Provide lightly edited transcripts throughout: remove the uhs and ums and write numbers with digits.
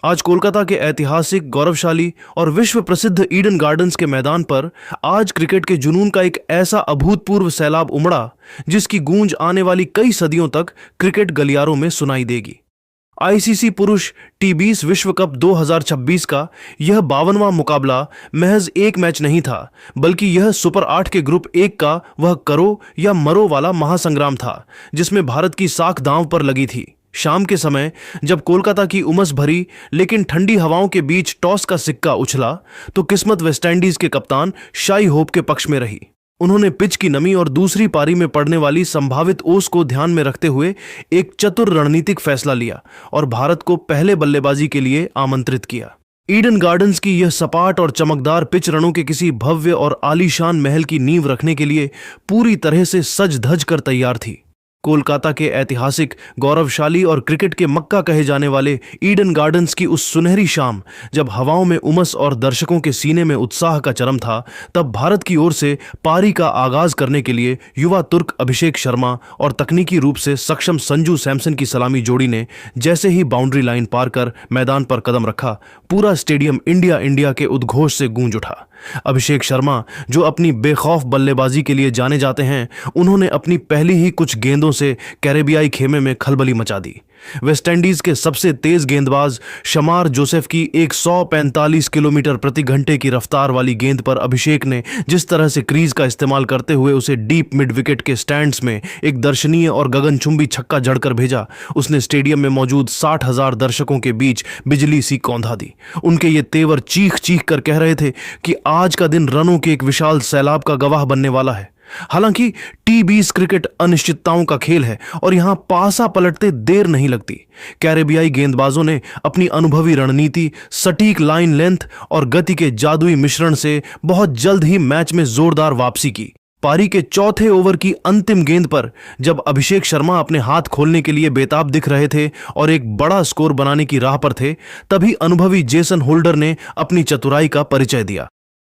आज कोलकाता के ऐतिहासिक, गौरवशाली और विश्व प्रसिद्ध ईडन गार्डन्स के मैदान पर आज क्रिकेट के जुनून का एक ऐसा अभूतपूर्व सैलाब उमड़ा जिसकी गूंज आने वाली कई सदियों तक क्रिकेट गलियारों में सुनाई देगी। आईसीसी पुरुष टी20 विश्व कप 2026 का यह 52वां मुकाबला महज एक मैच नहीं था, बल्कि यह सुपर 8 के ग्रुप 1 का वह करो या मरो वाला महासंग्राम था जिसमें भारत की साख दांव पर लगी थी। शाम के समय जब कोलकाता की उमस भरी लेकिन ठंडी हवाओं के बीच टॉस का सिक्का उछला तो किस्मत वेस्टइंडीज के कप्तान शाई होप के पक्ष में रही। उन्होंने पिच की नमी और दूसरी पारी में पड़ने वाली संभावित ओस को ध्यान में रखते हुए एक चतुर रणनीतिक फैसला लिया और भारत को पहले बल्लेबाजी के लिए आमंत्रित किया। ईडन गार्डन्स की यह सपाट और चमकदार पिच रणों के किसी भव्य और आलीशान महल की नींव रखने के लिए पूरी तरह से सज धज कर तैयार थी। कोलकाता के ऐतिहासिक, गौरवशाली और क्रिकेट के मक्का कहे जाने वाले ईडन गार्डन्स की उस सुनहरी शाम जब हवाओं में उमस और दर्शकों के सीने में उत्साह का चरम था, तब भारत की ओर से पारी का आगाज करने के लिए युवा तुर्क अभिषेक शर्मा और तकनीकी रूप से सक्षम संजू सैमसन की सलामी जोड़ी ने जैसे ही बाउंड्री लाइन पार कर मैदान पर कदम रखा, पूरा स्टेडियम इंडिया इंडिया के उद्घोष से गूंज उठा। अभिषेक शर्मा, जो अपनी बेखौफ बल्लेबाजी के लिए जाने जाते हैं, उन्होंने अपनी पहली ही कुछ गेंदों से कैरेबियाई खेमे में खलबली मचा दी। वेस्टइंडीज के सबसे तेज गेंदबाज शमार जोसेफ की 145 किलोमीटर प्रति घंटे की रफ्तार वाली गेंद पर अभिषेक ने जिस तरह से क्रीज का इस्तेमाल करते हुए उसे डीप मिड विकेट के स्टैंड्स में एक दर्शनीय और गगनचुंबी छक्का जड़कर भेजा, उसने स्टेडियम में मौजूद 60,000 दर्शकों के बीच बिजली सी कौंधा दी। उनके ये तेवर चीख चीख कर कह रहे थे कि आज का दिन रनों के एक विशाल सैलाब का गवाह बनने वाला है। हालांकि टी20 क्रिकेट अनिश्चितताओं का खेल है और यहां पासा पलटते देर नहीं लगती। कैरेबियाई गेंदबाजों ने अपनी अनुभवी रणनीति, सटीक लाइन लेंथ और गति के जादुई मिश्रण से बहुत जल्द ही मैच में जोरदार वापसी की। पारी के चौथे ओवर की अंतिम गेंद पर जब अभिषेक शर्मा अपने हाथ खोलने के लिए बेताब दिख रहे थे और एक बड़ा स्कोर बनाने की राह पर थे, तभी अनुभवी जेसन होल्डर ने अपनी चतुराई का परिचय दिया।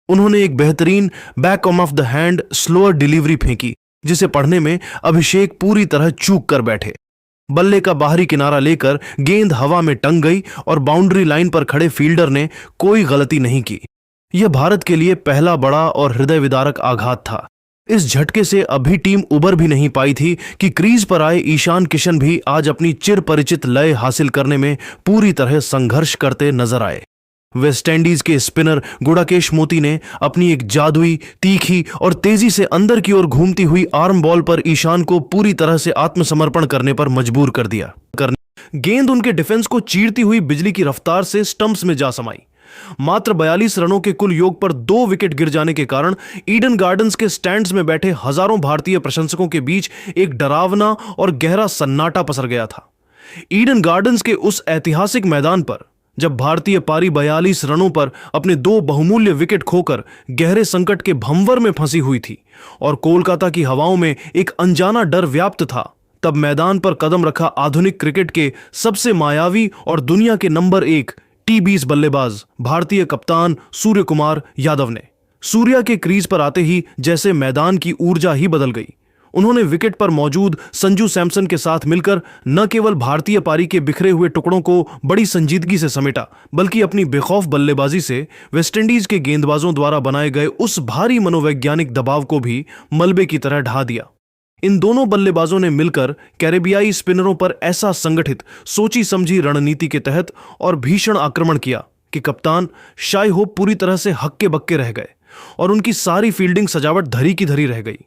उन्होंने एक बेहतरीन back of the hand slower delivery फेंकी जिसे पढ़ने में अभिषेक पूरी तरह चूक कर बैठे। बल्ले का बाहरी किनारा लेकर गेंद हवा में टंग गई और बाउंड्री लाइन पर खड़े फील्डर ने कोई गलती नहीं की। यह भारत के लिए पहला बड़ा और हृदय विदारक आघात था। इस झटके से अभी टीम उबर भी नहीं पाई थी कि क्रीज पर आए ईशान किशन भी आज अपनी चिर परिचित लय हासिल करने में पूरी तरह संघर्ष करते नजर आए। वेस्टइंडीज के स्पिनर गुडाकेश मोती ने अपनी एक जादुई, तीखी और तेजी से अंदर की ओर घूमती हुई आर्म बॉल पर ईशान को पूरी तरह से आत्मसमर्पण करने पर मजबूर कर दिया। गेंद उनके डिफेंस को चीरती हुई बिजली की रफ्तार से स्टंप्स में जा समाई। मात्र 42 रनों के कुल योग पर 2 विकेट गिर जाने के कारण ईडन गार्डन्स के स्टैंड्स में बैठे हजारों भारतीय प्रशंसकों के बीच एक डरावना और गहरा सन्नाटा पसर गया था। ईडन गार्डन्स के उस ऐतिहासिक मैदान पर जब भारतीय पारी 42 रनों पर अपने 2 बहुमूल्य विकेट खोकर गहरे संकट के भंवर में फंसी हुई थी और कोलकाता की हवाओं में एक अनजाना डर व्याप्त था, तब मैदान पर कदम रखा आधुनिक क्रिकेट के सबसे मायावी और दुनिया के नंबर 1 टी20 बल्लेबाज भारतीय कप्तान सूर्य कुमार यादव ने। सूर्या के क्रीज पर आते ही जैसे मैदान की ऊर्जा ही बदल गई। उन्होंने विकेट पर मौजूद संजू सैमसन के साथ मिलकर न केवल भारतीय पारी के बिखरे हुए टुकड़ों को बड़ी संजीदगी से समेटा, बल्कि अपनी बेखौफ बल्लेबाजी से वेस्टइंडीज के गेंदबाजों द्वारा बनाए गए उस भारी मनोवैज्ञानिक दबाव को भी मलबे की तरह ढा दिया। इन दोनों बल्लेबाजों ने मिलकर कैरेबियाई स्पिनरों पर ऐसा संगठित, सोची समझी रणनीति के तहत और भीषण आक्रमण किया कि कप्तान शाई होप पूरी तरह से हक्के बक्के रह गए और उनकी सारी फील्डिंग सजावट धरी की धरी रह गई।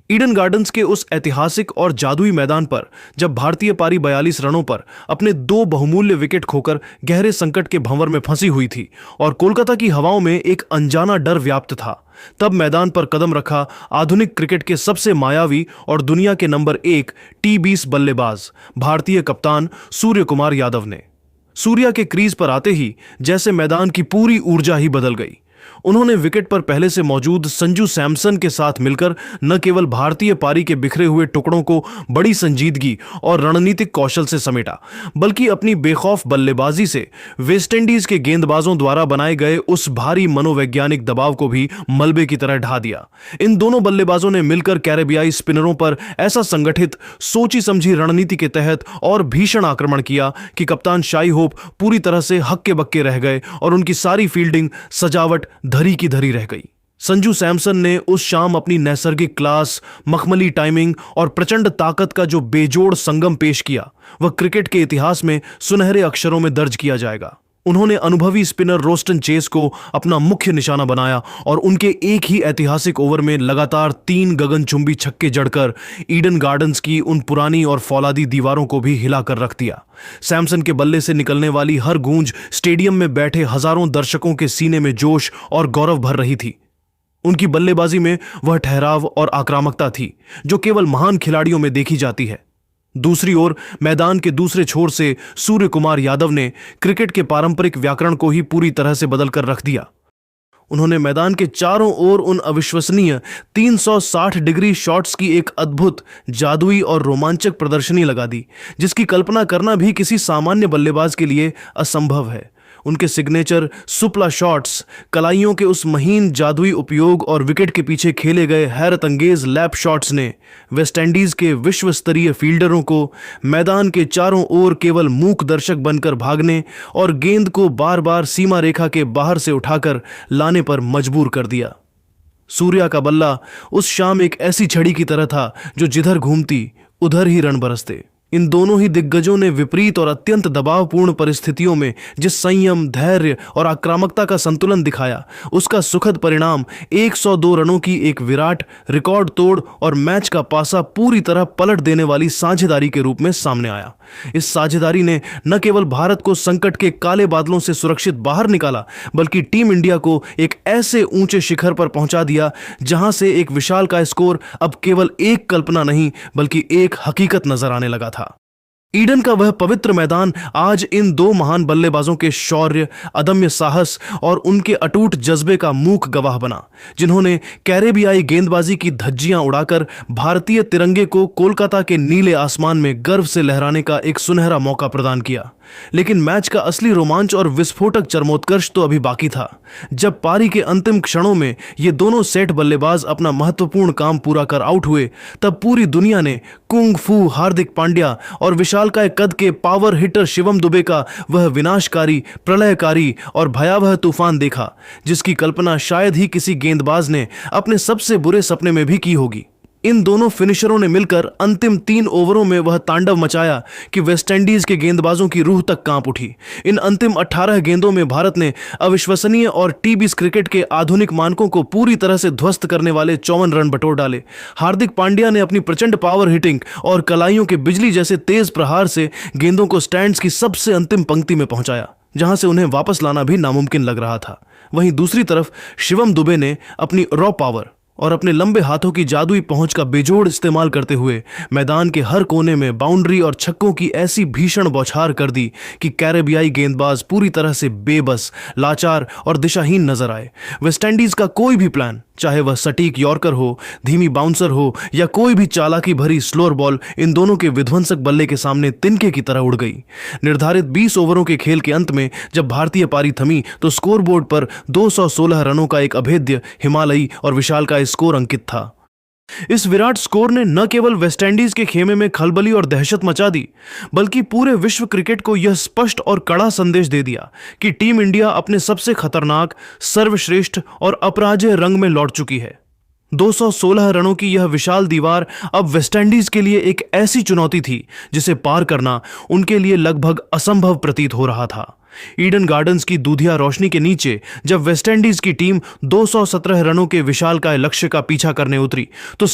ईडन गार्डन्स के उस ऐतिहासिक और जादुई मैदान पर जब भारतीय पारी 42 रनों पर अपने 2 बहुमूल्य विकेट खोकर गहरे संकट के भंवर में फंसी हुई थी और कोलकाता की हवाओं में एक अनजाना डर व्याप्त था, तब मैदान पर कदम रखा आधुनिक क्रिकेट के सबसे मायावी और दुनिया के नंबर 1 टी20 बल्लेबाज भारतीय कप्तान सूर्य कुमार यादव ने। सूर्या के क्रीज पर आते ही जैसे मैदान की पूरी ऊर्जा ही बदल गई। उन्होंने विकेट पर पहले से मौजूद संजू सैमसन के साथ मिलकर न केवल भारतीय पारी के बिखरे हुए टुकड़ों को बड़ी संजीदगी और रणनीतिक कौशल से समेटा, बल्कि अपनी बेखौफ बल्लेबाजी से वेस्टइंडीज के गेंदबाजों द्वारा बनाए गए उस भारी मनोवैज्ञानिक दबाव को भी मलबे की तरह ढा दिया। इन दोनों बल्लेबाजों ने मिलकर कैरेबियाई स्पिनरों पर ऐसा संगठित, सोची समझी रणनीति के तहत और भीषण आक्रमण किया कि कप्तान शाई होप पूरी तरह से हक्के बक्के रह गए और उनकी सारी फील्डिंग, सजावट धरी की धरी रह गई। संजू सैमसन ने उस शाम अपनी नैसर्गिक क्लास, मखमली टाइमिंग और प्रचंड ताकत का जो बेजोड़ संगम पेश किया, वह क्रिकेट के इतिहास में सुनहरे अक्षरों में दर्ज किया जाएगा। उन्होंने अनुभवी स्पिनर रोस्टन चेस को अपना मुख्य निशाना बनाया और उनके एक ही ऐतिहासिक ओवर में लगातार 3 गगनचुंबी छक्के जड़कर ईडन गार्डन्स की उन पुरानी और फौलादी दीवारों को भी हिलाकर रख दिया। सैमसन के बल्ले से निकलने वाली हर गूंज स्टेडियम में बैठे हजारों दर्शकों के सीने में जोश और गौरव भर रही थी। उनकी बल्लेबाजी में वह ठहराव और आक्रामकता थी जो केवल महान खिलाड़ियों में देखी जाती है। दूसरी ओर मैदान के दूसरे छोर से सूर्य कुमार यादव ने क्रिकेट के पारंपरिक व्याकरण को ही पूरी तरह से बदलकर रख दिया। उन्होंने मैदान के चारों ओर उन अविश्वसनीय 360 डिग्री शॉट्स की एक अद्भुत, जादुई और रोमांचक प्रदर्शनी लगा दी, जिसकी कल्पना करना भी किसी सामान्य बल्लेबाज के लिए असंभव है। उनके सिग्नेचर सुपला शॉट्स, कलाइयों के उस महीन जादुई उपयोग और विकेट के पीछे खेले गए हैरत अंगेज लैप शॉट्स ने वेस्टइंडीज के विश्व स्तरीय फील्डरों को मैदान के चारों ओर केवल मूक दर्शक बनकर भागने और गेंद को बार बार सीमा रेखा के बाहर से उठाकर लाने पर मजबूर कर दिया। सूर्या का बल्ला उस शाम एक ऐसी छड़ी की तरह था जो जिधर घूमती उधर ही रन बरसते। इन दोनों ही दिग्गजों ने विपरीत और अत्यंत दबावपूर्ण परिस्थितियों में जिस संयम, धैर्य और आक्रामकता का संतुलन दिखाया, उसका सुखद परिणाम 102 रनों की एक विराट, रिकॉर्ड तोड़ और मैच का पासा पूरी तरह पलट देने वाली साझेदारी के रूप में सामने आया। इस साझेदारी ने न केवल भारत को संकट के काले बादलों से सुरक्षित बाहर निकाला, बल्कि टीम इंडिया को एक ऐसे ऊंचे शिखर पर पहुंचा दिया जहां से एक विशालकाय स्कोर अब केवल एक कल्पना नहीं बल्कि एक हकीकत नजर आने लगा था। ईडन का वह पवित्र मैदान आज इन दो महान बल्लेबाजों के शौर्य, अदम्य साहस और उनके अटूट जज्बे का मूक गवाह बना, जिन्होंने कैरेबियाई गेंदबाजी की धज्जियां उड़ाकर भारतीय तिरंगे को कोलकाता के नीले आसमान में गर्व से लहराने का एक सुनहरा मौका प्रदान किया। लेकिन मैच का असली रोमांच और विस्फोटक चरमोत्कर्ष तो अभी बाकी था। जब पारी के अंतिम क्षणों में ये दोनों सेट बल्लेबाज अपना महत्वपूर्ण काम पूरा कर आउट हुए, तब पूरी दुनिया ने कुंग फू हार्दिक पांड्या और विशालकाय कद के पावर हिटर शिवम दुबे का वह विनाशकारी, प्रलयकारी और भयावह तूफान देखा, जिसकी कल्पना शायद ही किसी गेंदबाज ने अपने सबसे बुरे सपने में भी की होगी। इन दोनों फिनिशरों ने मिलकर अंतिम 3 ओवरों में वह तांडव मचाया कि वेस्टइंडीज के गेंदबाजों की रूह तक कांप उठी। इन अंतिम 18 गेंदों में भारत ने अविश्वसनीय और टी-20 क्रिकेट के आधुनिक मानकों को पूरी तरह से ध्वस्त करने वाले 54 रन बटोर डाले। हार्दिक पांड्या ने अपनी प्रचंड पावर हिटिंग और कलाइयों के बिजली जैसे तेज प्रहार से गेंदों को स्टैंड्स की सबसे अंतिम पंक्ति में पहुंचाया, जहां से उन्हें वापस लाना भी नामुमकिन लग रहा था। वहीं दूसरी तरफ शिवम दुबे ने अपनी रॉ पावर और अपने लंबे हाथों की जादुई पहुंच का बेजोड़ इस्तेमाल करते हुए मैदान के हर कोने में बाउंड्री और छक्कों की ऐसी भीषण बौछार कर दी कि कैरेबियाई गेंदबाज पूरी तरह से बेबस, लाचार और दिशाहीन नजर आए। वेस्टइंडीज का कोई भी प्लान, चाहे वह सटीक यॉर्कर हो, धीमी बाउंसर हो या कोई भी चालाकी भरी स्लोअर बॉल, इन दोनों के विध्वंसक बल्ले के सामने तिनके की तरह उड़ गई। निर्धारित 20 ओवरों के खेल के अंत में जब भारतीय पारी थमी तो स्कोरबोर्ड पर 216 रनों का एक अभेद्य, हिमालयी और विशालकाय स्कोर अंकित था। इस विराट स्कोर ने न केवल वेस्टइंडीज के खेमे में खलबली और दहशत मचा दी, बल्कि पूरे विश्व क्रिकेट को यह स्पष्ट और कड़ा संदेश दे दिया कि टीम इंडिया अपने सबसे खतरनाक, सर्वश्रेष्ठ और अपराजेय रंग में लौट चुकी है। 216 रनों की यह विशाल दीवार अब वेस्टइंडीज के लिए एक ऐसी चुनौती थी जिसे पार करना उनके लिए लगभग असंभव प्रतीत हो रहा था। ईडन गार्डन्स की दूधिया रोशनी के नीचे जब वेस्टइंडीज की टीम 217 रनों के विशालकाय लक्ष्य का पीछा करने उतरी तो